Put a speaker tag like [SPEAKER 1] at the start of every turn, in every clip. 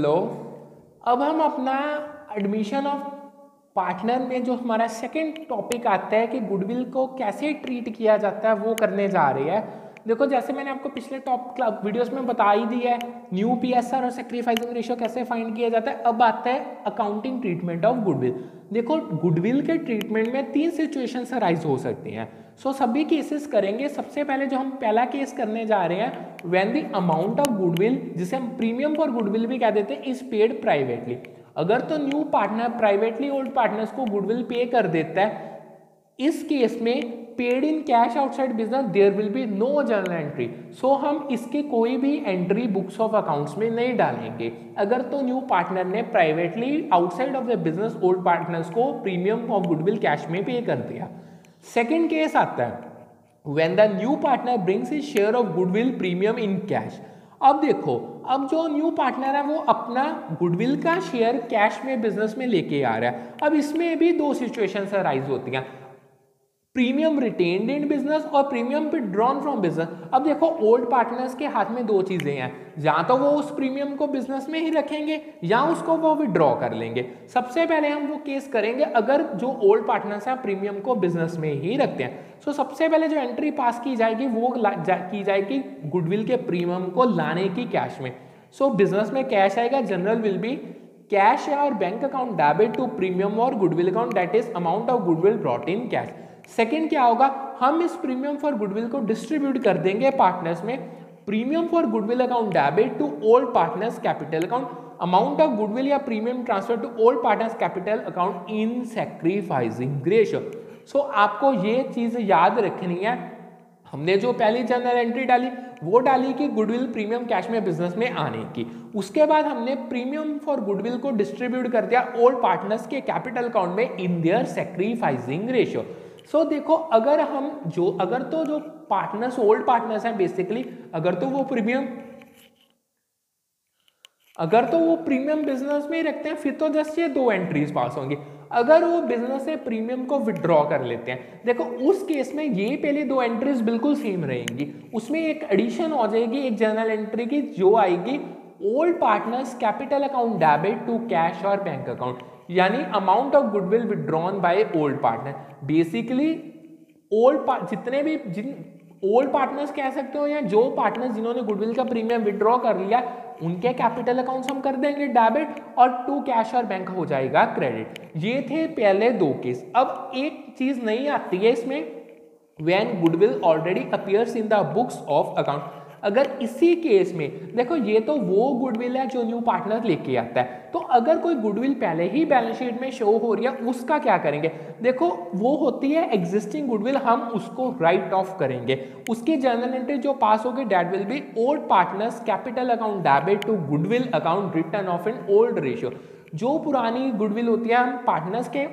[SPEAKER 1] Hello. अब हम अपना एडमिशन ऑफ पार्टनर में जो हमारा सेकंड टॉपिक आता है कि गुडविल को कैसे ट्रीट किया जाता है वो करने जा रही है। देखो जैसे मैंने आपको पिछले टॉप वीडियोस में बता ही दिया है, न्यू पीएसआर और सैक्रिफाइसिंग रेशियो कैसे फाइंड किया जाता है। अब आता है अकाउंटिंग ट्रीटमेंट ऑफ गुडविल। देखो गुडविल के ट्रीटमेंट में 3 सिचुएशंस अराइज हो सकती हैं। सभी केसेस करेंगे। सबसे पहले जो हम पहला केस करने जा रहे हैं, when the amount of goodwill, जिसे हम प्रीमियम फॉर गुडविल भी कह देते हैं, इज पेड प्राइवेटली। अगर तो new partner privately old partners को गुडविल पे कर देता है, इस केस में paid in cash outside business there will be no journal entry. हम इसके कोई भी एंट्री बुक्स ऑफ अकाउंट्स में नहीं डालेंगे अगर तो न्यू पार्टनर ने privately outside of the business old partners को प्रीमियम ऑफ गुडविल कैश में पे कर दिया। सेकेंड केस आता है when the new partner brings his share of goodwill premium in cash। अब देखो, अब जो न्यू पार्टनर है वो अपना गुडविल का शेयर कैश में बिजनेस में लेके आ रहा है। अब इसमें भी 2 सिचुएशंस अराइज होती हैं, प्रीमियम रिटेन्ड इन बिजनेस और प्रीमियम विथड्रॉन फ्रॉम बिजनेस। अब देखो ओल्ड पार्टनर्स के हाथ में 2 चीजें हैं, या तो वो उस प्रीमियम को बिजनेस में ही रखेंगे या उसको वो विड्रॉ कर लेंगे। सबसे पहले हम वो केस करेंगे अगर जो ओल्ड पार्टनर्स हैं प्रीमियम को बिजनेस में ही रखते हैं। सबसे पहले जो एंट्री पास की जाएगी वो की जाएगी गुडविल के प्रीमियम को लाने की कैश में। बिजनेस में कैश आएगा, जनरल विल बी कैश और bank account debit to premium और goodwill account, that is amount of goodwill brought in cash. Second क्या होगा, हम इस प्रीमियम फॉर गुडविल को डिस्ट्रीब्यूट कर देंगे पार्टनर्स में। Premium for goodwill account debit to old partners capital account, amount of goodwill या premium transfer to old partners capital account in sacrificing ratio. आपको ये चीज याद रखनी है। हमने जो पहली जर्नल एंट्री डाली वो डाली कि गुडविल प्रीमियम कैश में बिजनेस में आने की। उसके बाद हमने प्रीमियम फॉर गुडविल को डिस्ट्रीब्यूट कर दिया ओल्ड पार्टनर्स के कैपिटल अकाउंट में इन देयर सैक्रिफाइसिंग रेशियो। देखो अगर जो पार्टनर्स ओल्ड पार्टनर्स हैं बेसिकली, अगर तो वो प्रीमियम बिजनेस में ही रखते हैं फिर तो जस्ट ये 2 एंट्रीज पास होंगी। अगर वो बिजनेस से प्रीमियम को विड्रॉ कर लेते हैं, देखो उस केस में ये पहले 2 एंट्रीज बिल्कुल सेम रहेंगी, उसमें एक एडिशन हो जाएगी एक जर्नल एंट्री की जो आएगी old partners capital account debit to cash और बैंक अकाउंट, यानी amount of goodwill withdrawn by old partner. Basically old partners कह सकते हो या जो पार्टनर्स जिन्होंने गुडविल का प्रीमियम विड्रॉ कर लिया उनके कैपिटल अकाउंट्स हम कर देंगे डेबिट और टू कैश और बैंक हो जाएगा क्रेडिट। ये थे पहले 2 केस। अब एक चीज नहीं आती है इसमें, when goodwill already appears in the books of account. अगर इसी केस में देखो ये तो वो गुडविल है जो न्यू पार्टनर लेके आता है, तो अगर कोई गुडविल पहले ही बैलेंस शीट में शो हो रही है उसका क्या करेंगे। देखो वो होती है एग्जिस्टिंग गुडविल, हम उसको राइट ऑफ करेंगे। उसकी जर्नल एंट्री जो पास होगी that will be old partners capital account debit to goodwill account written off in old ratio. जो पुरानी गुडविल होती है हम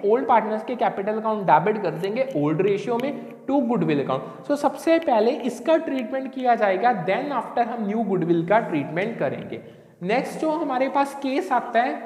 [SPEAKER 1] ओल्ड पार्टनर्स के कैपिटल अकाउंट डेबिट कर देंगे ओल्ड रेशियो में टू गुडविल अकाउंट। सबसे पहले इसका ट्रीटमेंट किया जाएगा, देन आफ्टर हम न्यू गुडविल का ट्रीटमेंट करेंगे। नेक्स्ट जो हमारे पास केस आता है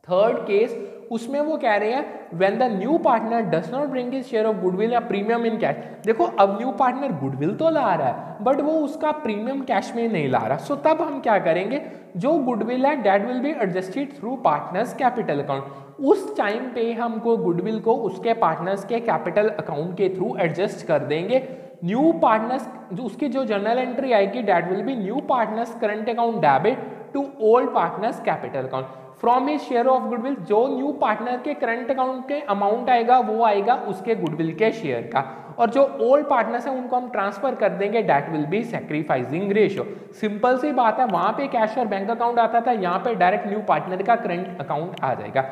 [SPEAKER 1] थर्ड केस, उसमें वो कह रहे हैं when the new partner does not bring his share of goodwill या प्रीमियम इन कैश। देखो अब न्यू पार्टनर गुडविल तो ला रहा है बट वो उसका प्रीमियम कैश में नहीं ला रहा। तब हम क्या करेंगे, जो गुडविल है that will be adjusted through partners capital account. उस टाइम पे हमको गुडविल को उसके पार्टनर्स के कैपिटल अकाउंट के थ्रू एडजस्ट कर देंगे। न्यू पार्टनर्स उसकी जो जर्नल एंट्री आएगी that will be new partners current account debit to old partners capital account from his share of goodwill. जो न्यू पार्टनर के करंट अकाउंट के अमाउंट आएगा वो आएगा उसके गुडविल के शेयर का, और जो ओल्ड पार्टनर्स हैं उनको हम ट्रांसफर कर देंगे that will be sacrificing ratio. Simple सी बात है, वहां पे कैश और बैंक अकाउंट आता था, यहाँ पे डायरेक्ट न्यू पार्टनर का करंट अकाउंट आ जाएगा।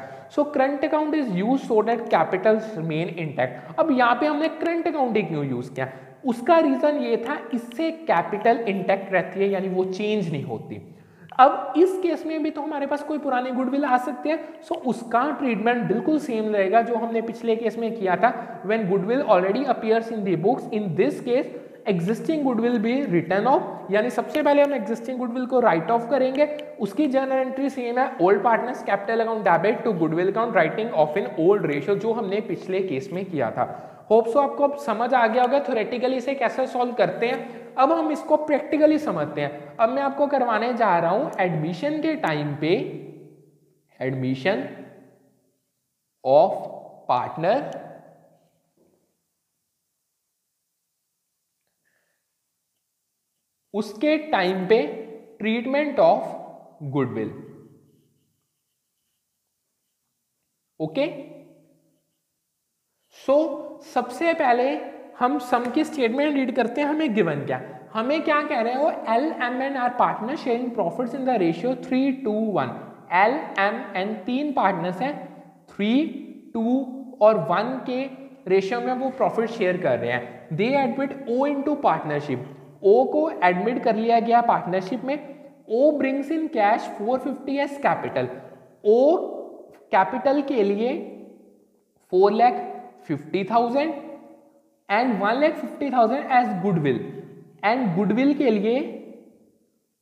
[SPEAKER 1] Current account is use so that capital remain intact. अब यहाँ पे हमने करंट अकाउंट ही क्यों यूज किया, उसका रीजन ये था इससे कैपिटल इंटैक्ट रहती है, यानी वो चेंज नहीं होती। अब इस केस में भी तो हमारे पास कोई पुरानी गुडविल आ सकते हैं, उसका ट्रीटमेंट बिल्कुल सेम रहेगा जो हमने पिछले केस में किया था। When goodwill already appears in the books, in this case existing goodwill be written off, यानी सबसे पहले हम एग्जिस्टिंग गुडविल को राइट ऑफ करेंगे। उसकी जर्नल एंट्री सेम है, old partners capital account debit to goodwill account writing off in old ratio, जो हमने पिछले केस में किया था। होप सो आपको अब समझ आ गया होगा थ्योरेटिकली इसे कैसे सॉल्व करते हैं। अब हम इसको प्रैक्टिकली समझते हैं। अब मैं आपको करवाने जा रहा हूं एडमिशन के टाइम पे एडमिशन ऑफ पार्टनर उसके टाइम पे ट्रीटमेंट ऑफ गुडविल। ओके, सो सबसे पहले हम सम की स्टेटमेंट रीड करते हैं। हमें गिवन क्या, हमें क्या कह रहे हैं वो L M N R partner sharing profits in the ratio 3:1। L M N तीन पार्टनर्स हैं, 3, 2 और 1 के रेशियो में वो प्रॉफिट शेयर कर रहे हैं। They admit O into partnership, O को एडमिट कर लिया गया पार्टनरशिप में। O brings in cash 450 as capital. O capital के लिए 4,50,000 and 1,50,000 as goodwill, and goodwill के लिए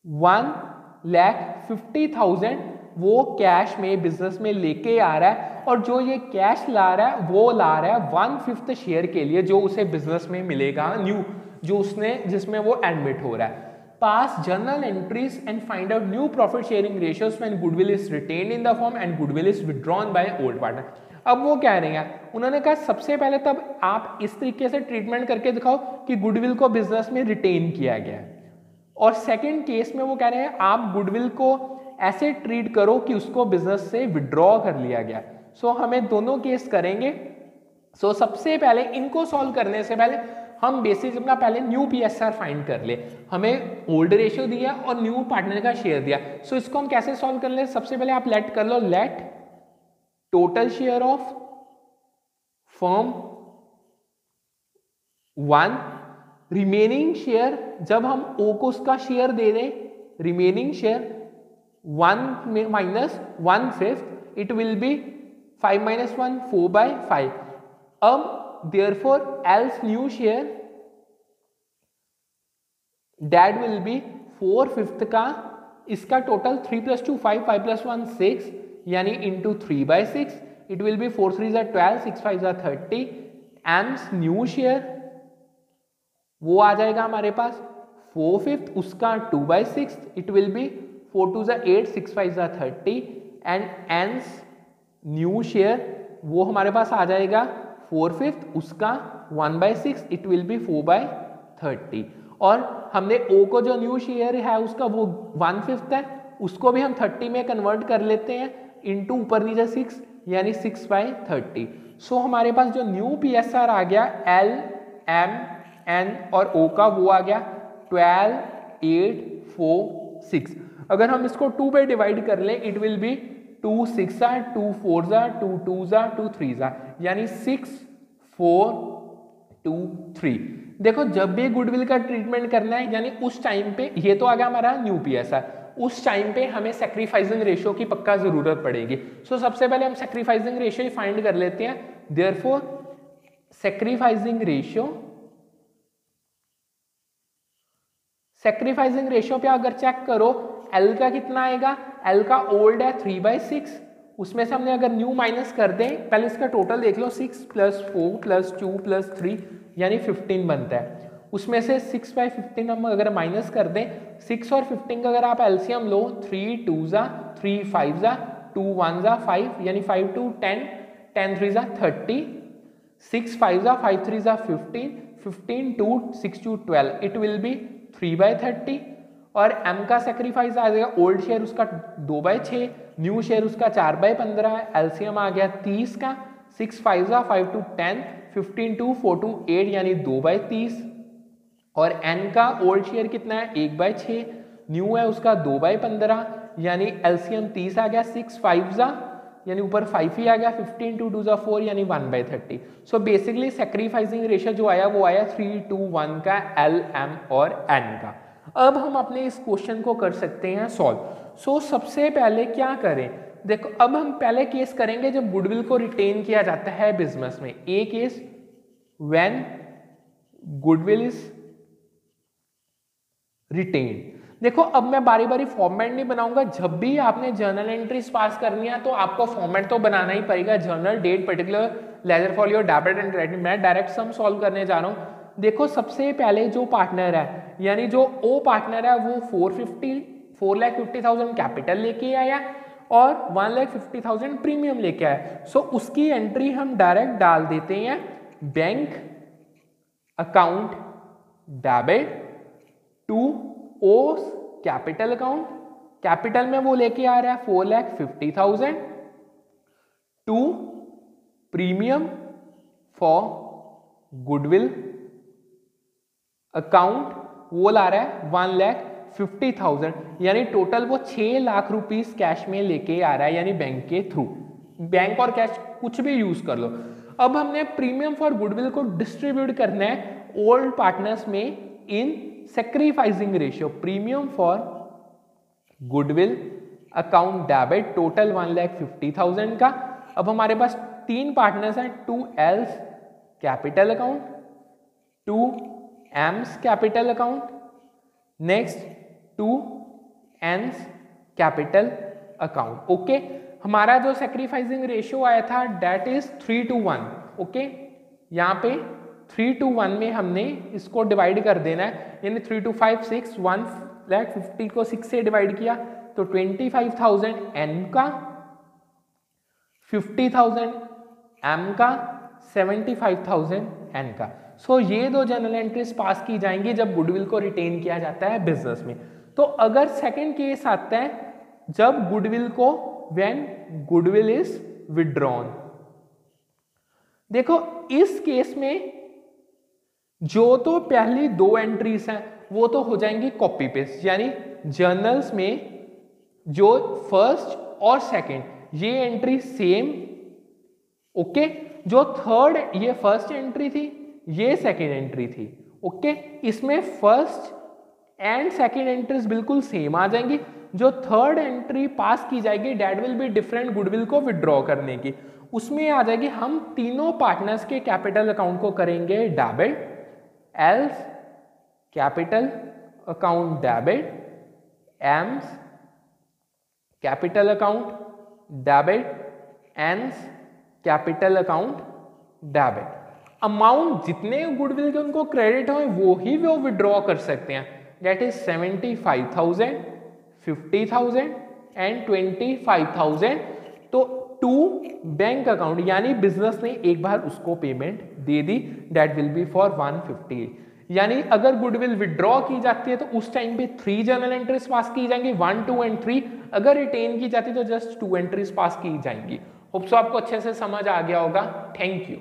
[SPEAKER 1] 1,50,000 वो कैश में बिजनेस में लेके आ रहा है। और जो ये कैश ला रहा है वो ला रहा है 1/5 शेयर के लिए जो उसे बिजनेस में मिलेगा न्यू, जो उसने जिसमें वो एडमिट हो रहा है। पास journal entries and find out new profit sharing ratios when goodwill is retained in the form and goodwill is withdrawn by old partner. अब वो कह रहे हैं, उन्होंने कहा सबसे पहले तब आप इस तरीके से ट्रीटमेंट करके दिखाओ कि गुडविल को बिजनेस में रिटेन किया गया है। और सेकंड केस में वो कह रहे हैं आप गुडविल को ऐसे ट्रीट करो कि उसको बिजनेस से विड्रॉ कर लिया गया। सो हमें दोनों केस करेंगे। सो सबसे पहले इनको सॉल्व करने से पहले हम बेसिस अपना पहले न्यू पीएसआर फाइंड कर ले। हमें ओल्ड रेशियो दिया और न्यू पार्टनर का शेयर दिया। सो इसको हम कैसे सॉल्व कर ले, सबसे पहले आप लेट कर लो, let total share of firm 1, remaining share जब हम ओ को उसका शेयर दे दें, remaining share 1 minus 1/5, it will be 5 minus 1 4/5। अब therefore else new share that will be 4/5 का, इसका टोटल 3 + 2 5, 5 + 1 6 यानी into 3/6, it will be 4 3 12, 6 5 30। M's new share वो आ जाएगा हमारे पास 4/5, उसका 2/6, it will be 4 2 8, 6 5 30। And N's new share वो हमारे पास आ जाएगा 4/5, उसका 1/6, इट विल बी 4/30। और हमने ओ को जो न्यू शेयर है उसका वो 1/5 है, उसको भी हम 30 में कन्वर्ट कर लेते हैं इंटू ऊपर नीचे 6 यानी 6/30। सो हमारे पास जो न्यू पीएसआर आ गया एल एम एन और ओ का वो आ गया 12 8 4 6। अगर हम इसको 2 पे डिवाइड कर लें इट विल बी 2 6 2 4 2 2 2 3 यानी 6 4 2 3। देखो जब भी गुडविल का ट्रीटमेंट करना है यानी उस टाइम पे, ये तो आ गया हमारा न्यू पीएसआर, उस टाइम पे हमें सैक्रिफाइसिंग रेशियो की पक्का जरूरत पड़ेगी। सो सबसे पहले हम सैक्रिफाइसिंग रेशियो फाइंड कर लेते हैं। देयरफॉर सैक्रिफाइसिंग रेशियो पे अगर चेक करो एल का कितना आएगा, एल का ओल्ड है 3/6, उसमें से हमने अगर न्यू माइनस कर दें, पहले इसका टोटल देख लो 6 + 4 + 2 + 3 यानी 15 बनता है। उसमें से 6/15 हम अगर माइनस कर दें, 6 और 15 का अगर आप एलसीएम लो 3 2 3 5 2 1 5 यानी 5 2 10 10 3 30 6 5 5 3 15 15 2 6 2 12 इट विल बी 3/30। और m का सेक्रीफाइस आ जाएगा, ओल्ड शेयर उसका 2/6, न्यू शेयर उसका 4/15, एलसीएम आ गया 30 का, 6 5 5 2 10 15 2 4 2 8 यानी 2/30। और n का ओल्ड शेयर कितना है 1/6, न्यू है उसका 2/15 यानी एलसीएम 30 आ गया, 6 5 यानी ऊपर 5 ही आ गया, 15 2 2 4 यानी 1/30। सो बेसिकली सेक्रीफाइसिंग रेशियो जो आया वो आया 3:1 का एल एम और एन का। अब हम अपने इस क्वेश्चन को कर सकते हैं सॉल्व। सो सबसे पहले क्या करें, देखो अब हम पहले केस करेंगे जब गुडविल को रिटेन किया जाता है बिजनेस में। A case when goodwill is retained. देखो अब मैं बारी बारी फॉर्मेट नहीं बनाऊंगा, जब भी आपने जर्नल एंट्रीज पास करनी है तो आपको फॉर्मेट तो बनाना ही पड़ेगा, journal date particular ledger folio debit and credit. मैं डायरेक्ट सम सॉल्व करने जा रहा हूँ। देखो सबसे पहले जो पार्टनर है यानी जो ओ पार्टनर है वो 4,50,000 कैपिटल लेके आया और 1,50,000 प्रीमियम लेके आया। सो उसकी एंट्री हम डायरेक्ट डाल देते हैं बैंक अकाउंट डेबिट टू ओस कैपिटल अकाउंट। कैपिटल में वो लेके आ रहा है 4,50,000 to premium for goodwill account वो ला रहा है 1,50,000 यानी टोटल वो 6 लाख रुपीस कैश में लेके आ रहा है यानी बैंक के थ्रू। बैंक और कैश कुछ भी यूज कर लो। अब हमने प्रीमियम फॉर गुडविल को डिस्ट्रीब्यूट करना है ओल्ड पार्टनर्स में in sacrificing ratio. Premium for goodwill account debit total 1,50,000 का। अब हमारे पास 3 पार्टनर्स हैं, 2Ls capital account, 2Ms capital account, next 2Ns capital account. Okay, हमारा जो सैक्रिफाइसिंग रेशियो आया था डेट इज 3:1। ओके, यहाँ पे 3:1 में हमने इसको डिवाइड कर देना है यानी 3 2 5 6 1,50,000 को 6 से डिवाइड किया तो 25,000 N का, 50,000 M का, 75,000 N का। सो ये दो जनरल एंट्रीज पास की जाएंगी जब गुडविल को रिटेन किया जाता है बिजनेस में। तो अगर सेकंड केस आता है जब गुडविल को व्हेन गुडविल इज विड्रॉन। देखो इस केस में जो तो पहली 2 एंट्रीज हैं वो तो हो जाएंगी कॉपी पेस्ट, यानी जर्नल्स में जो फर्स्ट और सेकंड ये एंट्री सेम। ओके, जो थर्ड ये फर्स्ट एंट्री थी, ये सेकंड एंट्री थी। ओके, इसमें फर्स्ट एंड सेकंड एंट्रीज बिल्कुल सेम आ जाएंगी। जो थर्ड एंट्री पास की जाएगी that will be different goodwill को विड्रॉ करने की, उसमें आ जाएगी हम तीनों पार्टनर्स के कैपिटल अकाउंट को करेंगे debit. L's capital account debit, M's capital account debit, N's capital account debit. Amount जितने गुडविल के उनको क्रेडिट हो वो ही वो विड्रॉ कर सकते हैं, दैट इज 75,000, 50,000 एंड 25,000। तो टू बैंक अकाउंट यानी बिजनेस ने एक बार उसको payment they the, that will B for 150। यानी अगर गुडविल विड्रॉ की जाती है तो उस टाइम पे 3 जनरल एंट्रीज पास की जाएंगी, 1, 2 एंड 3। अगर रिटेन की जाती तो जस्ट 2 एंट्रीज पास की जाएंगी। होप सो आपको अच्छे से समझ आ गया होगा। Thank you.